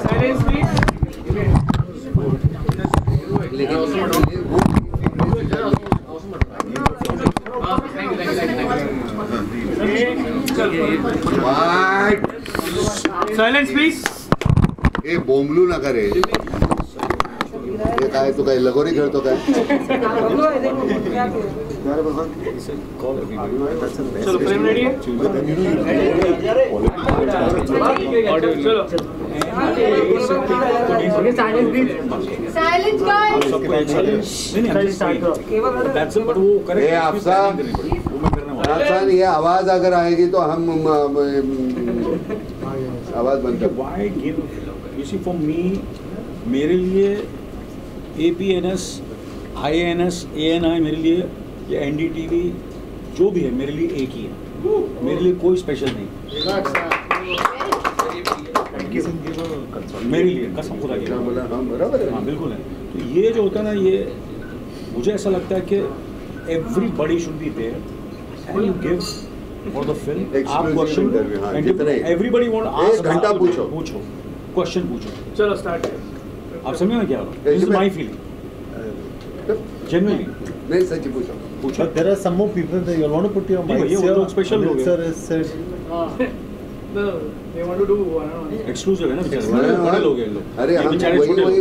Silence, please. Silence, please. ए बोंबलू ना करे. ये काय तो काय लगोरी खेळतो काय? चलो फ्रेम रेडी है? ऑडियो चलो. Silence guys. ए अफसान, अफसान ये आवाज अगर आएगी तो हम आवाज बंद कर. Why give? You see, for me, मेरे लिए APNS, IANS, ANI मेरे लिए या NDTV जो भी है मेरे लिए एक ही है. मेरे लिए कोई स्पेशल नहीं. मेरे लिए कसम खुदा की. हाँ बिल्कुल है. तो ये जो होता है ना, ये मुझे ऐसा लगता है कि everybody should be there and you give for the film. आप question everybody want to ask. एक घंटा पूछो. क्वेश्चन पूछो. चलो स्टार्ट. आप समझ में क्या हो रहा है? This is my feeling. Genuinely. नहीं सच पूछो. But there are some more people that you want to put your mic. ये वो तो special लोग हैं. Sir is said. They want to do Exclusive है ना बेचारे. बड़े लोग हैं लोग. अरे हम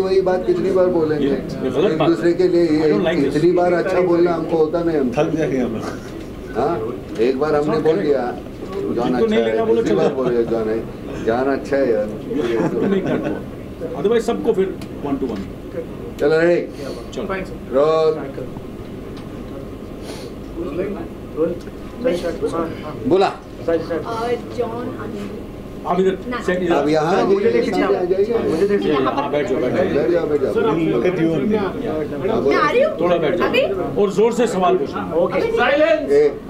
वही बात कितनी बार बोलेंगे. एक दूसरे के लिए इतनी बार अच्छा बोलना हमको होता नहीं. हम थक जाएंगे हम. हाँ एक बार हमने बोल दिया जॉन अच्छा है. दूसरी बार बोले जॉन अच्छा है यार. अदरवाइज सबको फिर 1 to 1. चलो रेडी. चलो. रोल. बोला. जॉन आप इधर सेट इधर. अब यहाँ हाँ बैठ जाओ. थोड़ा बैठ जाओ और जोर से सवाल पूछना.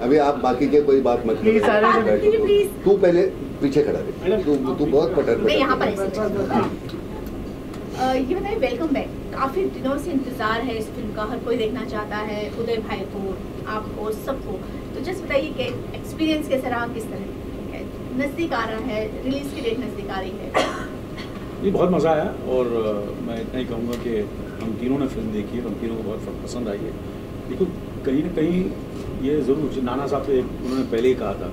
अभी आप बाकी के कोई बात मत करो. तू पहले पीछे खड़ा रहे. तू बहुत पटर यहाँ पर. ये बताइए, वेलकम बैक. काफी दिनों से इंतजार है इस फिल्म का, हर कोई देखना चाहता है, उदय भाई को, आपको, सबको. तो जस्ट बताइए कि एक्सपीरियंस कैसा रहा, किस तरह है? नजदीक आ रहा है, रिलीज की डेट नजदीक आ रही है. ये बहुत मज़ा आया और मैं इतना ही कहूँगा कि हम तीनों ने फिल्म देखी है, हम तीनों को बहुत पसंद आई है. लेकिन कहीं ना कहीं ये ज़रूर नाना साहब से उन्होंने पहले ही कहा था,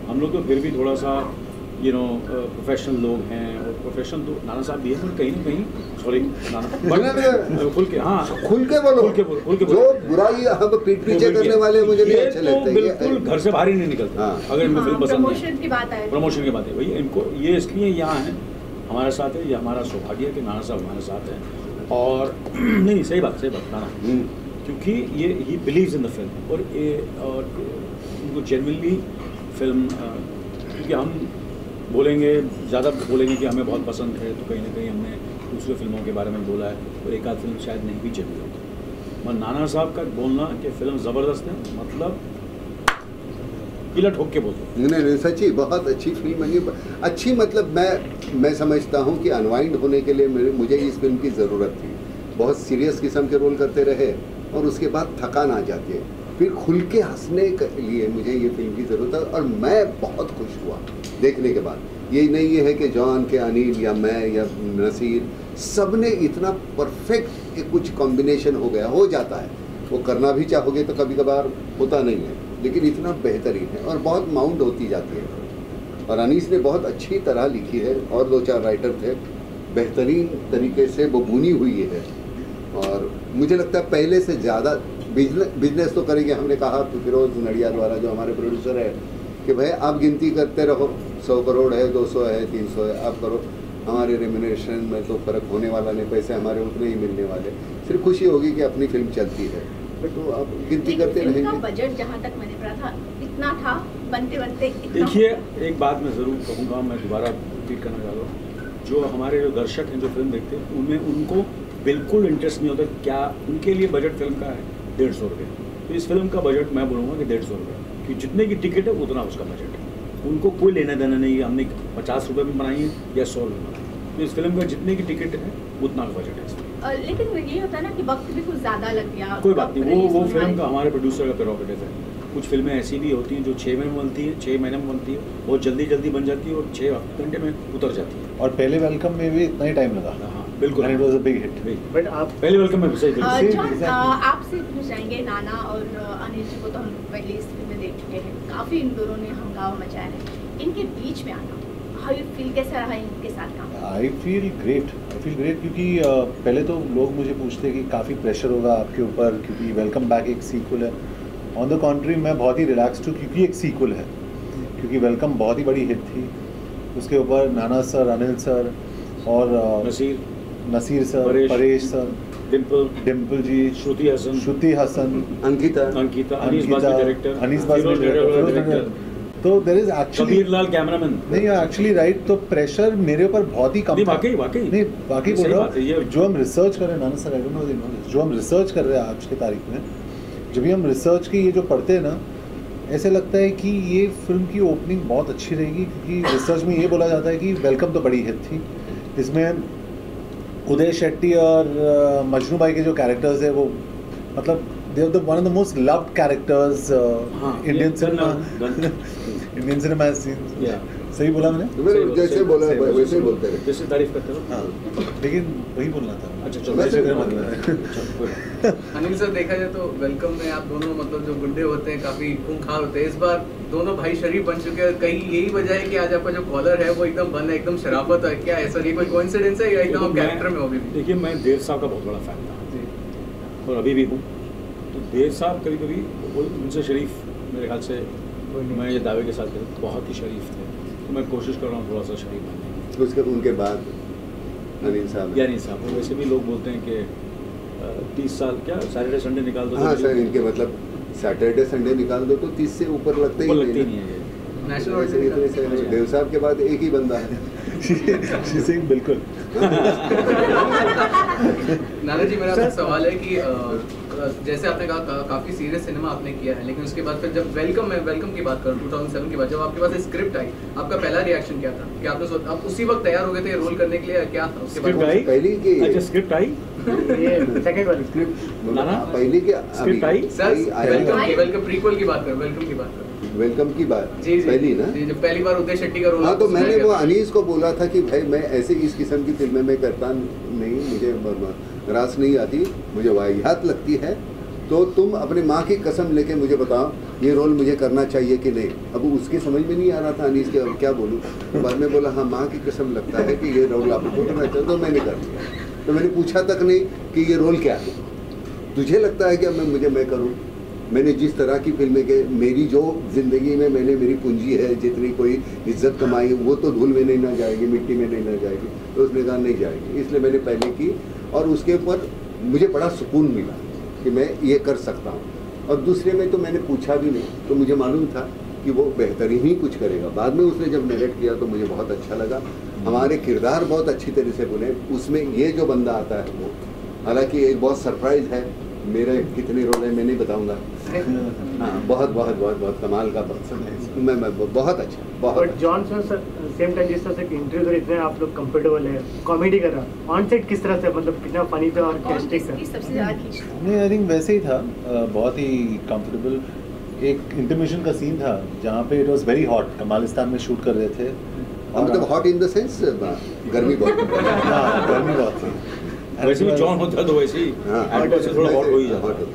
हम लोग तो फिर भी थोड़ा सा प्रोफेशनल लोग हैं और प्रोफेशनल तो नाना साहब भी है, पर कहीं ना कहीं सॉरी नाना खुल के. हाँ खुल के बोलो. जो बुराई हम पीठ पीछे करने वाले मुझे नहीं अच्छे लगते. बिल्कुल घर से बाहर ही नहीं निकलते. अगर इनको फिल्म पसंद प्रमोशन की बात है. प्रमोशन की बात है भैया, इनको ये इसलिए यहाँ है हमारे साथ है. ये हमारा सौभाग्य है कि नाना साहब हमारे साथ हैं. और नहीं सही बात नाना, क्योंकि ये he believes in the film और उनको जेन्युइनली फिल्म, क्योंकि हम बोलेंगे ज़्यादा बोलेंगे कि हमें बहुत पसंद है, तो कहीं ना कहीं हमने दूसरी फिल्मों के बारे में बोला है और एक आध फिल्म शायद नहीं भी चली होती. मगर नाना साहब का बोलना कि फिल्म ज़बरदस्त है, मतलब किला ठोक के बोलते. नहीं सच्ची बहुत अच्छी फिल्म है. अच्छी मतलब मैं समझता हूँ कि अनवाइंड होने के लिए मुझे इस फिल्म की ज़रूरत थी. बहुत सीरियस किस्म के रोल करते रहे और उसके बाद थकान आ जाती है. फिर खुल के हंसने के लिए मुझे ये फिल्म की ज़रूरत है और मैं बहुत खुश हुआ देखने के बाद. ये नहीं है कि जॉन के अनिल या मैं या नसीर सब ने इतना परफेक्ट कुछ कॉम्बिनेशन हो गया. हो जाता है, वो करना भी चाहोगे तो कभी कभार होता नहीं है, लेकिन इतना बेहतरीन है और बहुत माउंट होती जाती है. और अनीस ने बहुत अच्छी तरह लिखी है और 2-4 राइटर थे, बेहतरीन तरीके से वो बुनी हुई है. और मुझे लगता है पहले से ज़्यादा बिजनेस तो करेंगे. हमने कहा तो फिरोज नड़िया द्वारा जो हमारे प्रोड्यूसर है कि भाई आप गिनती करते रहो, 100 करोड़ है, 200 है, 300 है, आप करो. हमारे रेम्यूनरेशन में तो फ़र्क होने वाला नहीं, पैसे हमारे उतने ही मिलने वाले. सिर्फ खुशी होगी कि अपनी फिल्म चलती है, तो आप गिनती करते रहेंगे. बजट जहाँ तक मैंने पढ़ा था इतना था, बनते देखिए एक बात मैं ज़रूर कहूँगा, मैं दोबारा रिपीट करना चाह रहा हूँ. जो हमारे जो दर्शक हैं जो फिल्म देखते हैं उनमें उनको बिल्कुल इंटरेस्ट नहीं होता. क्या उनके लिए बजट फिल्म का है 150 रुपये. तो इस फिल्म का बजट मैं बोलूँगा कि 150 रुपये, कि जितने की टिकट है उतना उसका बजट है. उनको कोई लेना देना नहीं है हमने 50 रुपये में बनाई है या 100 रुपये बनाई. तो इस फिल्म का जितने की टिकट है उतना का बजट है. लेकिन ये होता है ना कि वक्त भी कुछ ज़्यादा लग गया. कोई बात नहीं, वो फिल्म का हमारे प्रोड्यूसर का प्रेरोगेटिव है. कुछ फिल्में ऐसी भी होती हैं जो 6 महीने में बनती है, 6 महीने में बनती है, बहुत जल्दी बन जाती है और 6 घंटे में उतर जाती है। और पहले वेलकम में भी इतना ही टाइम लगा। हाँ बिल्कुल, and it was a big hit. But आप पहले वेलकम में सही बिल्कुल। जॉन, आपसे पूछना चाहेंगे, नाना और अनिल जी को तो हम पहले इस फिल्म में देख चुके हैं, काफ़ी इन दोनों ने हंगामा मचाया है, इनके बीच में आना हाउ यू फील, कैसा रहा इनके साथ काम? आई फील ग्रेट क्योंकि पहले तो लोग मुझे पूछते कि काफ़ी प्रेशर होगा आपके ऊपर क्योंकि वेलकम बैक एक सीक्वल है। ऑन द कॉन्ट्री मैं बहुत ही रिलैक्स्ड हूँ क्योंकि एक सीक्वल है, क्योंकि वेलकम बहुत ही बड़ी हिट थी, उसके ऊपर नाना सर, अनिल सर और Naseer sir, Paresh sir, Dimple ji, Shruti Hassan, Ankita, Anees Bazmee director, तो there is actually Kabir Lal cameraman. नहीं एक्चुअली राइट, तो प्रेशर मेरे ऊपर बहुत ही कम था। वाकई नहीं बाकी बोल रहा हूँ, जो हम रिसर्च कर रहे हैं, नाना सर आई डोंट नो, जो हम रिसर्च कर रहे हैं आज की तारीख में, जब भी हम रिसर्च की ये जो पढ़ते हैं ना, ऐसे लगता है कि ये फिल्म की ओपनिंग बहुत अच्छी रहेगी क्योंकि रिसर्च में ये बोला जाता है कि वेलकम तो बड़ी हिट थी, इसमें उदय शेट्टी और मजनू भाई के जो कैरेक्टर्स है वो मतलब they are the one of the most loved characters Indian cinema has seen। सही बोला मैंने? जैसे बोला वैसे बोलते रहे, जैसे तारीफ करते हो। हाँ, लेकिन वही बोलना था। अच्छा चलो। अनिल सर, देखा जाए तो वेलकम में आप दोनों मतलब जो गुंडे होते हैं काफी खूंखार होते हैं, इस बार दोनों भाई शरीफ बन चुके हैं, कहीं यही वजह है कि आज आपका जो कॉलर है वो एकदम बंद है, एकदम शराफत है, क्या है सर, ये कोई कोइंसिडेंस है या एकदम आप कैरेक्टर में हो भी? देखिए मैं देव साहब का बहुत बड़ा फैन था और अभी भी हूँ, तो देव साहब कभी उनसे शरीफ मेरे ख्याल से मैं ये दावे के साथ कहता बहुत ही शरीफ थे, तो मैं कोशिश कर रहा हूँ थोड़ा सा शरीफ बनने। उसके उनके बाद अनिल साहब वैसे भी लोग बोलते हैं कि 30 साल क्या सैटरडे संडे निकाल दो। हाँ सर, इनके मतलब सैटरडे संडे निकाल दो तो 30 से ऊपर लगते ही नहीं है। नेशनल देव साहब के बाद एक ही बंदा है। बिल्कुल। नाना जी, मेरा आपसे सवाल है कि जैसे आपने कहा काफी सीरियस सिनेमा आपने किया है, लेकिन उसके बाद फिर जब वेलकम की बात करूं 2007 के बाद जब आपके पास स्क्रिप्ट आई, आपका पहला रिएक्शन क्या था? कि आपने आप उसी वक्त तैयार हो गए थे रोल करने के लिए, क्या था उसके बाद? पहली की अच्छा स्क्रिप्ट आई, ये सेकंड वाली स्क्रिप्ट नाना पहली की script I sir, welcome prequel की बात करो, वेलकम की बात जी पहली ना जी, जब पहली बार उदय शेट्टी का रोल। हाँ, तो मैंने वो अनीस को बोला था कि भाई मैं ऐसे इस किस्म की फिल्में मैं करता नहीं, मुझे रास नहीं आती, मुझे वाहियात लगती है, तो तुम अपने माँ की कसम लेके मुझे बताओ ये रोल मुझे करना चाहिए कि नहीं। अब उसकी समझ में नहीं आ रहा था अनीस के, अब क्या बोलूँ, बाद में बोला हाँ माँ की कसम लगता है कि ये रोल आपको करना चाहिए, तो मैंने कर दिया। तो मैंने पूछा तक नहीं कि ये रोल क्या है, तुझे लगता है कि अब मैं करूँ। मैंने जिस तरह की फिल्में के मेरी जो ज़िंदगी में मैंने मेरी पूंजी है, जितनी कोई इज्जत कमाई वो तो धूल में नहीं ना जाएगी, मिट्टी में नहीं ना जाएगी, तो उसने कहा नहीं जाएगी, इसलिए मैंने पहले की और उसके ऊपर मुझे बड़ा सुकून मिला कि मैं ये कर सकता हूँ। और दूसरे में तो मैंने पूछा भी नहीं, तो मुझे मालूम था कि वो बेहतरीन ही कुछ करेगा। बाद में उसने जब नरेट किया तो मुझे बहुत अच्छा लगा, हमारे किरदार बहुत अच्छी तरह से बने। उसमें ये जो बंदा आता है वो, हालांकि एक बहुत सरप्राइज है, मेरे कितने रोल है मैं नहीं बताऊंगा। हाँ, बहुत बहुत बहुत बहुत कमाल का मैं बहुत अच्छा, बहुत। जॉन सर सेम टाइम जिस तरह से इंटरव्यू कर इतने आप लोग कंफर्टेबल है, कॉमेडी कर रहा, ऑन सेट किस तरह से मतलब कितना फनी था और कैस्टिंग था? सबसे ज़्यादा खींचता नहीं, आई थिंक वैसे ही था, बहुत ही कंफर्टेबल। एक इंटरमिशन का सीन था जहाँ पे it was very hot, Kamalistan में शूट कर रहे थे, मतलब हॉट इन द सेंस गर्मी बहुत हाँ गर्मी बहुत थी। वैसे भी जॉन होता है तो वैसे ही एक्टर से थोड़ा हॉट हो ही जाता है।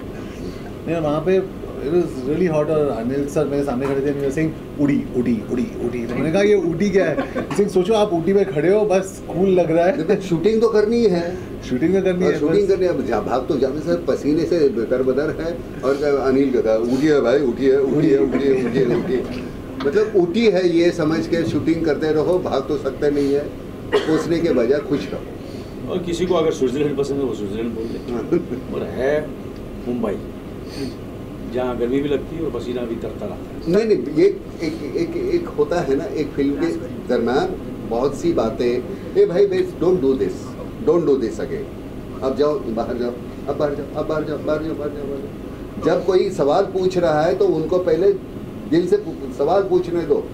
नहीं, वहाँ पे इट वाज रियली हॉट और अनिल सर मेरे सामने खड़े थे, मैं सिंह उड़ी उड़ी उड़ी उड़ी, तो मैंने कहा ये उड़ी क्या है? सिंह सोचो आप ऊटी में खड़े हो, बस कूल लग रहा है। शूटिंग तो करनी है, शूटिंग तो करनी है, शूटिंग करनी है, भाग तो जाने सर पसीने से दरबदर है। और अनिल कहता उठिए भाई, उठिए उठिए उठिए उठिए उठिए, मतलब उठी है ये समझ के शूटिंग करते रहो, भाग तो सकते नहीं है, सोचने के बजाय खुश रहो। और किसी को अगर स्विट्जरलैंड पसंद है वो स्विट्जरलैंड बोल ले, और है मुंबई जहाँ गर्मी भी लगती है और पसीना भी तरता रहता है। नहीं, ये एक होता है ना, एक फिल्म के दरम्यान बहुत सी बातें, ए भाई डोंट डू दिस अगेन, अब जाओ बाहर जाओ, अब बाहर जाओ, अब बाहर जाओ, बाहर जाओ, बाहर जाओ। जब कोई सवाल पूछ रहा है तो उनको पहले दिल से सवाल पूछने दो,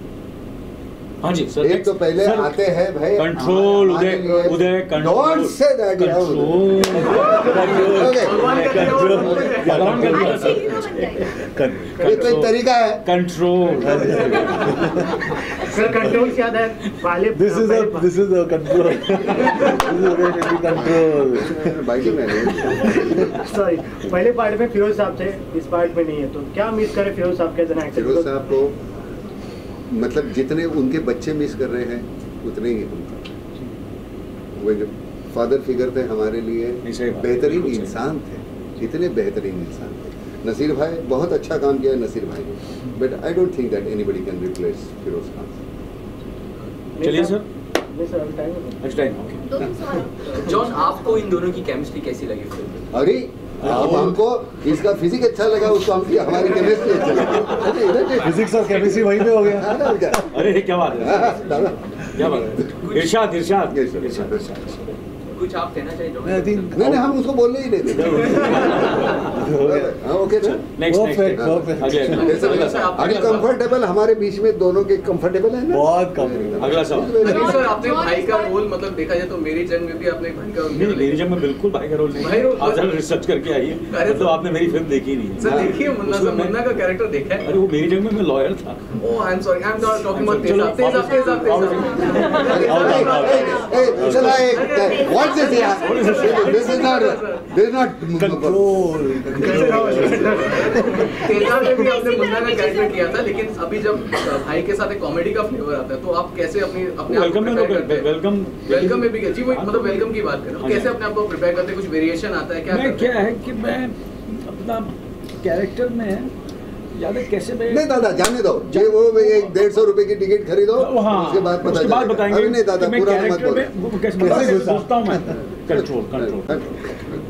हाँ जी सर। एक तो पहले सर, आते हैं भाई control Uday don't say that ये कोई तरीका है कंट्रोल। सर कंट्रोल से याद है पहले This is a control. control. बाकी मैंने सॉरी पहले पार्ट में फिरोज साहब थे, इस पार्ट में नहीं है, तो क्या मिस करे फिरोज साहब के जना फिरोज साहब को मतलब जितने उनके बच्चे मिस कर रहे हैं उतने ही हम कर रहे हैं। वो जो फादर फिगर थे हमारे लिए बेहतरीन इंसान थे, इतने बेहतरीन इंसान थे। नसीर भाई बहुत अच्छा काम किया है नसीर भाई ने, but I don't think that anybody can replace Feroz Khan. चलिए सर। नहीं सर अभी टाइम है। Next time okay. जॉन, आपको इन दोनों की केमिस्ट्री कैसी लगी फिल्म में? अरे अब हमको इसका फिजिक्स अच्छा लगा, उसको हमकी हमारी केमिस्ट्री अच्छा लगा। फिजिक्स और केमिस्ट्री वहीं पे हो गया। अरे क्या बात है, क्या बात है। इरशाद इरशाद Yes, sir. इरशाद। कुछ आप कहना चाहिए जॉन? I think नहीं हम उसको बोलने ही नहीं देते। हाँ ओके ना। Next Perfect, perfect. अगले अभी कंफर्टेबल हमारे बीच में दोनों के कंफर्टेबल है ना। बहुत कम। अगला सवाल। अनिल सर, आपने भाई का रोल मतलब देखा जाए तो मेरी जंग में भी आपने भाई का रोल नहीं, मेरी जब मैं बिल्कुल भाई का रोल नहीं भाई है। रोल- आप जरा रिसर्च करके आइए, अरे मतलब आपने मेरी फिल्म देखी नहीं है। सर देखिए मुन्ना उसमें सर, मुन्ना का कैरेक्टर देखा है। अरे वो मेरी जंग में मैं लॉयर था। Oh I am sorry, I am not talking about Tezaab चला एक व्हाट दिस यार, this is not control. Tezaab में भी आपने मुन्ना का कैरेक्टर किया था, लेकिन अभी जब भाई के साथ एक कॉमेडी का फ्लेवर आता है तो आप कैसे अपने वेलकम में वेलकम में भी जी वो मतलब वेलकम की बात कर रहा हूँ, कैसे अपने आप को प्रिपेयर करते हैं? कुछ वेरिएशन आता है क्या? मैं क्या है कि मैं अपना कैरेक्टर में याद है कैसे मैं नहीं दादा जाने दो, ये वो 150 रुपए की टिकट खरीदो, हाँ, उसके बाद पता उसके बाद चलेगा। बताएंगे अभी नहीं दादा कि मैं पूरा मत कैरेक्टर बोलो। में वो कैसे सोचता हूँ मैं। कंट्रोल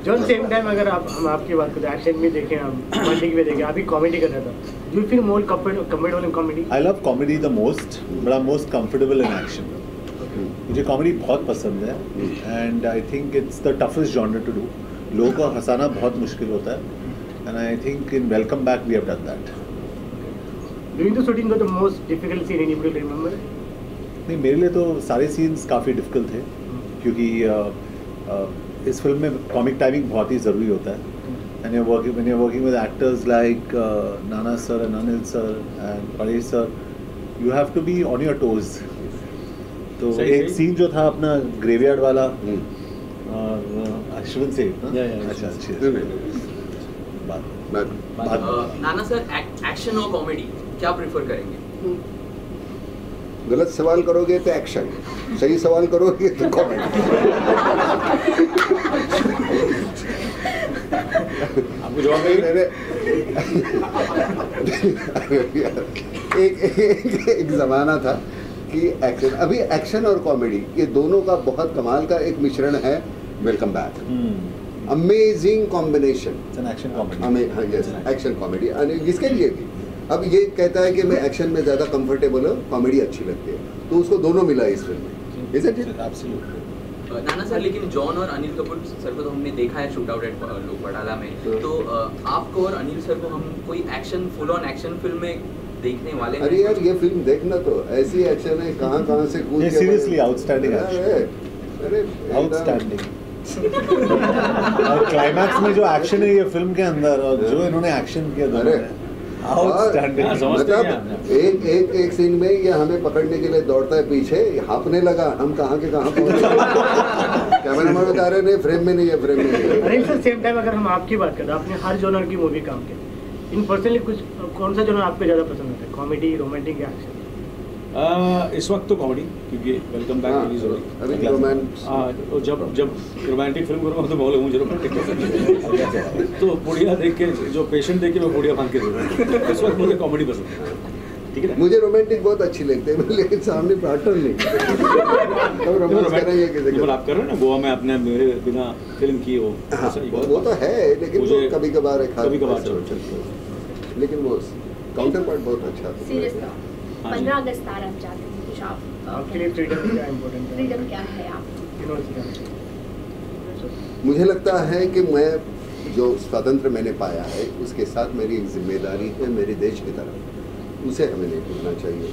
जॉन सेम टाइम अगर हम आपकी बात करें एक्शन भी देखें, हम कॉमेडी भी देखें, अभी कॉमेडी कर रहा था, do you feel more comfortable in comedy? I love comedy the most, but I'm most comfortable in action. मुझे कॉमेडी बहुत पसंद है and I think it's the toughest genre to do. लोगों को हंसाना बहुत मुश्किल होता है and I think in Welcome Back we have done that. During the shooting was the most difficult scene anybody will remember? नहीं, मेरे लिए तो सारे सीन्स काफ़ी डिफिकल्ट थे क्योंकि इस फिल्म में कॉमिक टाइमिंग बहुत ही ज़रूरी होता है. And you working with actors like Nana sir and Anil sir and Paresh sir, you have to be on your toes. तो सही, एक सही. सीन जो था अपना ग्रेवयार्ड वाला, हम्म। अश्विन से ना? या, या, अच्छा अच्छी बात. नाना सर, एक्शन और कॉमेडी क्या प्रेफर करेंगे? गलत सवाल करोगे तो एक्शन, सही सवाल करोगे तो कॉमेडी. आपको जवाब देंगे? एक जमाना था कि एक्शन, अभी एक्शन और कॉमेडी ये दोनों का बहुत कमाल का एक मिश्रण है. Welcome back, amazing combination. Action comedy. हाँ यस, एक्शन कॉमेडी. इसके लिए भी अब ये कहता है कि मैं एक्शन में ज़्यादा कंफर्टेबल हूँ, कॉमेडी अच्छी लगती है, तो उसको दोनों मिला इस फिल्म में. Isn't it? Absolutely. Nana sir, लेकिन जॉन और अनिल कपूर सर को तो हमने देखा है शूट आउट एट लोकपड़ाला में, तो आपको और अनिल सर को हम कोई action full on action film में देखने वाले हैं? अरे यार ये फिल्म देखना, तो ऐसी एक्शन है, कहाँ से कूद ये के seriously outstanding action. अरे आउटस्टैंडिंग. और क्लाइमैक्स में जो एक्शन है ये फिल्म के अंदर, और जो इन्होंने एक्शन किया दोनों अरे, ने, आउटस्टैंडिंग. हाँ, समझते हैं मतलब एक सीन में ये हमें पकड़ने के लिए दौड़ता है पीछे, हाँपने लगा, हम कहाँ के कहाँ पहुँच गए. कैमरामैन बता रहे नहीं, फ्रेम में नहीं है, फ्रेम में नहीं है. अनिल सर सेम टाइम अगर हम आपकी बात करें, आपने हर जोनर की मूवी काम की, इन पर्सनली कुछ कौन सा जोनर आपको ज़्यादा पसंद आता है, कॉमेडी, रोमांटिक या एक्शन? इस वक्त तो कॉमेडी, क्योंकि वेलकम बैक रिलीज हो रही अभी रोमांस. और जब रोमांटिक फिल्म करूँगा तो बोले मुझे रोमांटिक तो बुढ़िया देख के, जो पेशेंट देख के मैं बुढ़िया बांध के दूँगा. इस वक्त मुझे कॉमेडी पसंद है. ठीक है ना? मुझे रोमांटिक बहुत अच्छी लगती है, लेकिन सामने पार्टनर नहीं. तब रोमांस करेंगे किसी केवल आप कर रहे हो ना गोवा में आपने मेरे बिना फिल्म की हो. हाँ, वो तो है, लेकिन वो कभी कभार एक कभी कभार लेकिन वो काउंटर पार्ट बहुत अच्छा था. सीरियस था. 15 अगस्त आ रहा है, चाहते हैं कुछ आपके लिए फ्रीडम क्या इम्पोर्टेंट है? फ्रीडम क्या है आप? मुझे लगता है कि मैं जो स्वातंत्र मैंने पाया है उसके साथ मेरी एक जिम्मेदारी है मेरे देश की तरफ, उसे हमें नहीं भूलना चाहिए.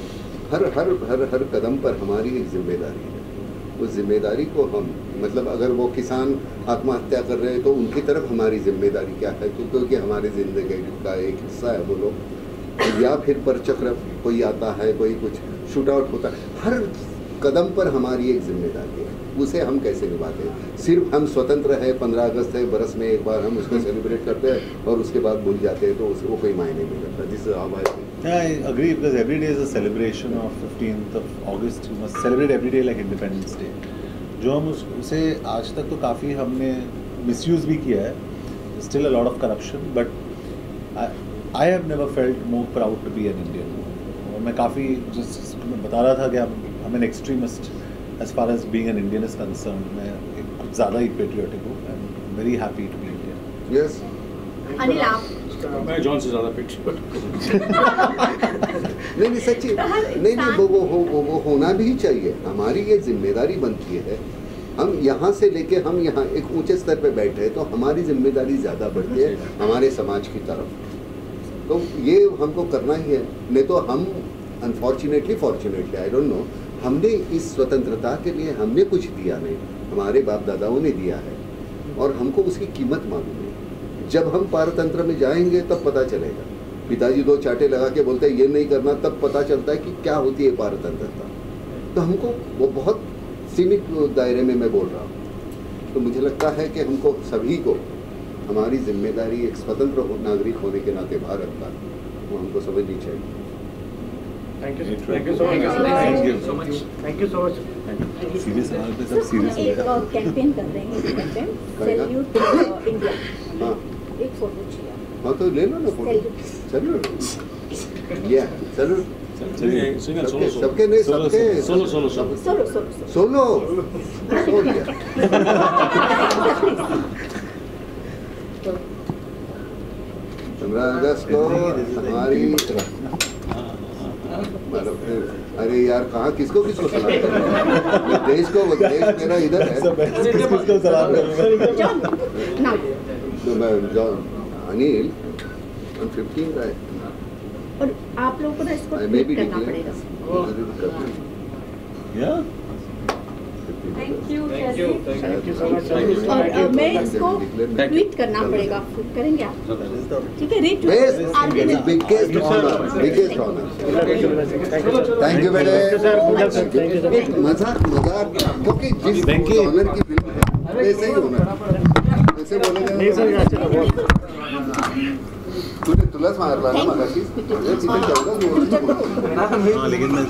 हर हर हर हर कदम पर हमारी एक जिम्मेदारी है। उस जिम्मेदारी को हम मतलब अगर वो किसान आत्महत्या कर रहे हैं तो उनकी तरफ हमारी जिम्मेदारी क्या है, क्योंकि हमारी ज़िंदगी का एक हिस्सा है वो लोग। या फिर परचक्र कोई आता है, कोई कुछ शूट आउट होता है, हर कदम पर हमारी एक जिम्मेदारी है, उसे हम कैसे निभाते हैं। सिर्फ हम स्वतंत्र है, 15 अगस्त है, बरस में एक बार हम उसको सेलिब्रेट करते हैं और उसके बाद भूल जाते हैं, तो उसको कोई मायने नहीं रखता। This is how I think. I agree because every day is a celebration of 15th of August. You must celebrate every day like Independence Day. जो हम उसे आज तक तो काफ़ी हमने मिसयूज़ भी किया है. Still a lot of corruption, but I have never felt more proud to be an Indian. और मैं काफ़ी just मैं बता रहा था कि I'm an extremist as far as being an Indian is concerned. मैं कुछ ज़्यादा ही patriotic हूँ. I'm very happy to be Indian. Yes. Anil आप मैं जॉन से ज़्यादा पेट्रियट नहीं सच्ची नहीं वो होना भी चाहिए। हमारी ये जिम्मेदारी बनती है। हम यहाँ से लेके हम यहाँ एक ऊंचे स्तर पे बैठे तो हमारी जिम्मेदारी ज़्यादा बढ़ती है हमारे समाज की तरफ। तो ये हमको करना ही है, नहीं तो हम unfortunately fortunately I don't know, हमने इस स्वतंत्रता के लिए हमने कुछ दिया नहीं, हमारे बाप दादाओं ने दिया है और हमको उसकी कीमत मालूम है। जब हम पारतंत्र में जाएंगे तब पता चलेगा। पिताजी 2 चाटे लगा के बोलते हैं ये नहीं करना, तब पता चलता है कि क्या होती है पारतंत्रता। तो हमको वो बहुत सीमित दायरे में मैं बोल रहा हूँ। तो मुझे लगता है कि हमको सभी को हमारी जिम्मेदारी एक स्वतंत्र नागरिक होने के नाते भारत का वो हमको समझनी चाहिए। Thank you so much. Serious हाल पे सब सीरियस हो एक गया। कैंपेन कर रहे हैं सैल्यूट इंडिया। हाँ एक फोटो चाहिए। हाँ तो ले लो ना फोटो। चलो या चलो चलिए सिंगल सोलो सबके नहीं सबके सोलो सोलो सोलो सोलो सोलो सो लिया। 15 अगस्त को हमारी अरे यार कहाँ किसको सलाम करूँ? देश को देश मेरा इधर है। किसको सलाम करूँगा? तो मैं अनिल 15 का है। और आप लोगों को ना इसको I may be ट्वीट करना declared. पड़ेगा। Yeah. Thank you thank you so much. और मैं इसको ट्वीट करना पड़ेगा। करेंगे आप? ठीक है, retweet. Biggest honour. Thank you बेटे। मजाक क्योंकि जिस ऑनर की फिल्म है वैसे ही होना ऐसे बोलेगा नहीं सर अच्छा था बहुत। तुलाच मारला ना मगाशी. हाँ लेकिन मैं